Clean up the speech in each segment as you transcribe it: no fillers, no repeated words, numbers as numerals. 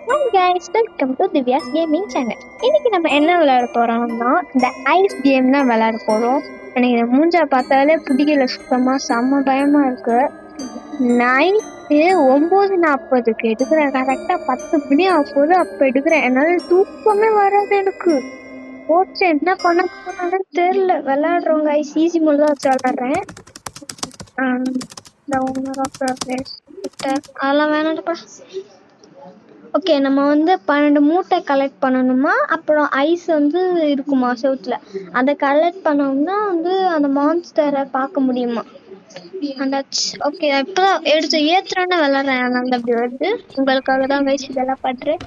Hi guys, welcome to Divya's Gaming Channel. இன்னைக்கு நம்ம என்ன விளையாட போறோம்னா இந்த ஐஸ் கேம் தான் விளையாட போறோம். எனக்கு இந்த மூஞ்சா பார்த்தாலே பிடிக்கல, சுத்தமா செம்ம பயமா இருக்கு. நைட்டு 9:40க்கு எடுக்கிறேன், கரெக்டா 10 மணி ஆகுது அப்ப எடுக்கிறேன். என்னால தூக்கமே வராது எனக்கு. போச்சு என்ன பண்ண போறானே தெரியல. விளையாடுறவங்க ஐஸ் ஈஸி மோட் தான் வச்சு விளையாடுறேன். The owner of the place. அதெல்லாம் வேணாம்ப்பா. ஓகே, நம்ம வந்து 12 மூட்டை கலெக்ட் பண்ணணுமா, அப்புறம் ஐஸ் வந்து இருக்குமா செவுத்துல, அதை கலெக்ட் பண்ணோம்னா வந்து அந்த மான்ஸ்டரை பார்க்க முடியுமா. அந்த ஓகே, இப்போதான் எடுத்து ஏத்துறேன்னு விளாட்றேன், அதனால அப்படி வருது. உங்களுக்காக தான் கைஸ் இதெல்லாம் பண்றேன்.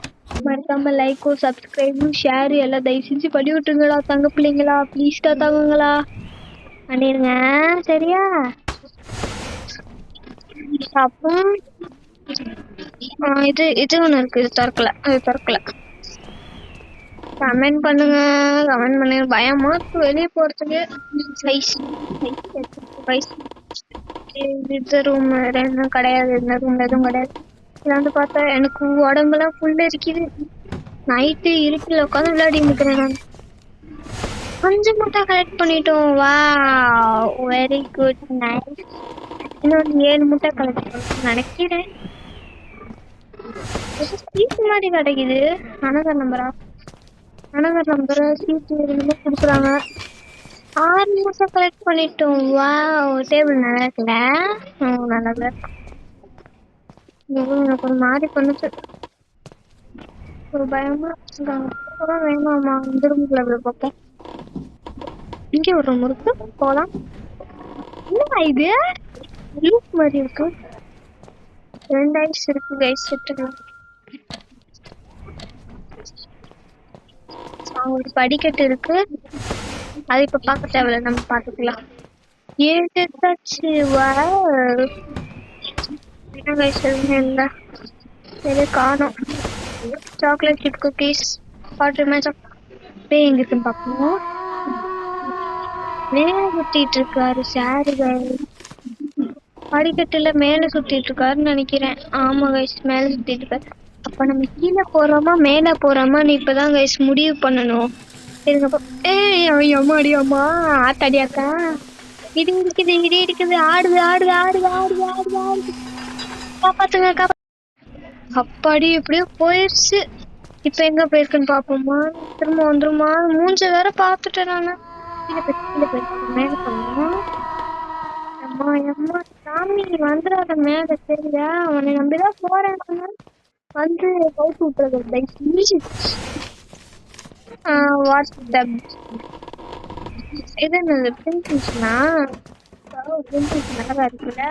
மறக்காம லைக்கும் சப்ஸ்கிரைபும் ஷேர் எல்லாம் தயவு செஞ்சு பண்ணி விட்டுருங்களா தங்க பிள்ளைங்களா, ப்ளீஸ்டா தங்குங்களா பண்ணிருங்க, சரியா? அப்போ இது இது ஒண்ணு இருக்கு, இது திறக்கல. கமெண்ட் பண்ணுங்க. பயமா இருக்கு வெளியே போறதுக்கு. இந்த ரூம் எதுவும் கிடையாது, இந்த ரூம்ல எதுவும் கிடையாது. இதுல வந்து பார்த்தா எனக்கு உடம்புலாம் ஃபுல்லா இருக்குது. நைட்டு இருட்டில் உட்காந்து விளையாடி இருக்கிறேன் நான். 5 மூட்டை கலெக்ட் பண்ணிட்டோம். வா, வெரி குட், நைஸ். இன்னொரு 7 மூட்டை கலெக்ட் பண்ண நினைக்கிறேன். சீட் மாதிரி கிடைக்குது. அனதர் நம்பரை சீட்டு கொடுக்குறாங்க. 6 மூட்டை கலெக்ட் பண்ணிட்டோம். வா, டேபிள் நல்லா இருக்குல்ல. நல்லா இருக்கு. எனக்கு ஒரு மாதிரி பண்ணுச்சு, ஒரு பயமா வேணாமா. இந்த ரூம்ல பார்ப்போம். இங்கே ஒரு ரூம் இருக்கு, போலாம். என்ன இது லூப் மாதிரி இருக்கு. 2 ஐஸ் இருக்கு கைஸ், செட்டுக்கலாம். ஒரு படிக்கட்டு இருக்கு, அது இப்ப பார்க்க தேவையில்ல, நம்ம பார்த்துக்கலாம். எடுத்தாச்சு. வா, என்ன கைஸ் இல்லை, சரி காணும். Chocolate chip cookies water magic பேய் எங்க இருக்குன்னு பார்ப்போம். மேல சுத்திட்டு இருக்காரு சாருகள். படிக்கட்டுல மேல சுத்திட்டு இருக்காருன்னு நினைக்கிறேன். ஆமா கைஸ், மேல சுத்திட்டு இருக்காரு. அப்ப நம்ம கீழே போறோமா மேல போறோமான்னு இப்பதான் கைஸ் முடிவு பண்ணணும். அம்மாடி அம்மா ஆத்தாடியாக்கா, இடி இருக்குது, ஆடுது. காப்பாத்துங்க. அப்பாடி எப்படியோ போயிடுச்சு. இப்ப எங்க போயிருக்குன்னு பாப்போமா. திரும்ப வந்துருமா. மூஞ்ச வேற பாத்துட்டேன் நானு. மேல போனோம். அம்மா சாமி வந்துடாத மேல, சரியா? உன்னை நம்பிதான் போறேன். வந்து கவுத்து விட்டுறது. வாட்ஸ்அப் இது என்னது பிரிண்டிங்ஸ்னா நல்லா இருக்குல்ல.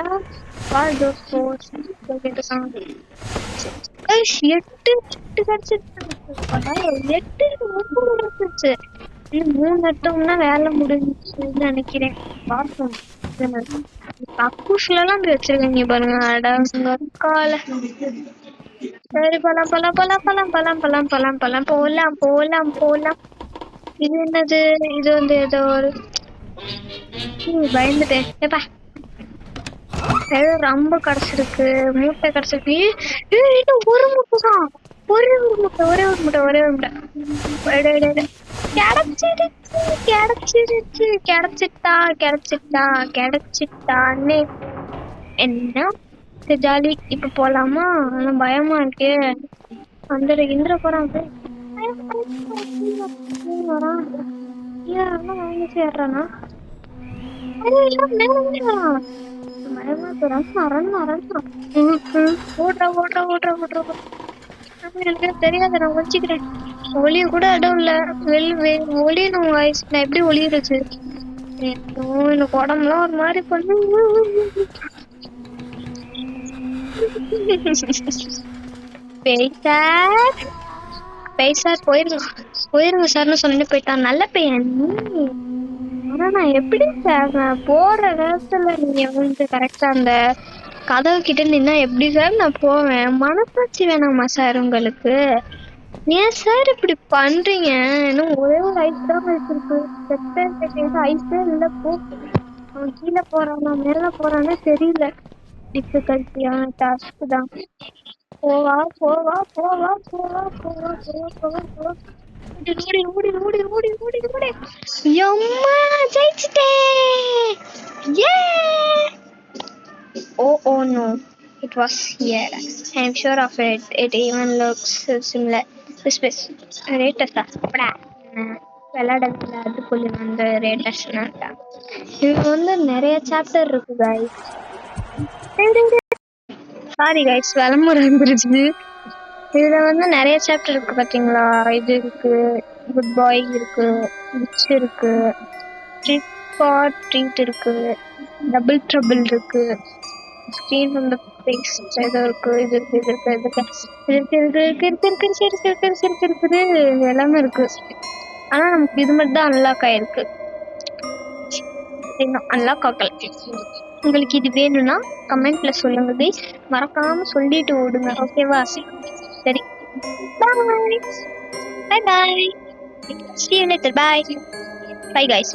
மூணு வேலை முடிஞ்சுன்னு நினைக்கிறேன். பார்ப்போம். கக்கூஸ்ல எல்லாம் வச்சிருக்கீங்க பாருங்க. அடங்க கால. சரி, போலாம். இது என்னது? இது வந்து ஏதோ ஒரு பயந்துட்டேன். ஏப்பா, ஏதோ ரொம்ப கிடைச்சிருக்கு, மூட்டை கிடைச்சிருக்கு. இன்னும் ஒரு மூட்டை தான், ஒரே ஒரு மூட்டை. கிடைச்சிட்டானே. என்ன ஜாலி. இப்ப போலாமா? ஆனா பயமா இருக்கே. அந்த இந்திர போறான் சேர்றானா. எனக்கு தெரியாது, நான் வச்சுக்கிறேன். ஒளிய கூட இடம் இல்ல. ஒளியணும் வாய்ஸ், நான் எப்படி ஒளியுறது? எனக்கு உடம்புலாம் ஒரு மாதிரி பண்ணு. பேசார் போயிருங்க சார்னு சொல்லிட்டு போயிட்டான். நல்ல பையன். ஆனா நான் எப்படி சார், நான் போற நேரத்துல நீங்க வந்து கரெக்டா அந்த கதவு கிட்ட நின்னா எப்படி சார் நான் போவேன்? மனசாட்சி வேணாமா சார் உங்களுக்கு? ஏன் சார் இப்படி பண்றீங்க? இன்னும் ஒரே ஒரு ஐஸ் தான் வச்சிருக்கு. ஐஸே இல்ல. போ, அவன் கீழே போறானா மேல போறானே தெரியல. டிஃபிகல்ட்டியான டாஸ்க் தான். போவா போவா போவா போவா போவா போவா போவா போவா. ஓடி ஓடி ஓடி ஓடி ஓடி ஓடி. எம்மா ஜெயிச்சிட்டேன். ஏ oh no, it was here. I'm sure of it. It even looks similar. This ரேட்டஸா அப்படா விளையாடல அதுக்குள்ளே வந்து ரேட்டஸ்னாட்டா. இது வந்து நிறைய சாப்டர் இருக்கு guys. சாரி கைஸ், விளம்பரம் வந்துருச்சு. இதுல வந்து நிறைய சாப்டர் இருக்கு பாத்தீங்களா. இது இருக்கு, குட் பாய் இருக்கு, விச் இருக்கு, ட்ரிக் ஆர் ட்ரீட் இருக்கு, டபுள் ட்ரபிள் இருக்கு, ஸ்க்ரீன் ஃப்ரம் த பேஸ்ட் ஏதோ இருக்கு, இது இருக்கு இது இருக்கு இது இருக்கு எல்லாமே இருக்கு. ஆனா நமக்கு இது மட்டும் தான் அன்லாக் ஆயிருக்கு, இன்னும் அன்லாக் ஆகல. உங்களுக்கு இது வேணும்னா கமெண்ட்ல சொல்லுங்க கைஸ், மறக்காம சொல்லிட்டு ஓடுங்க, ஓகேவா? சரி, பாய் பாய் பாய். See you later, bye bye guys.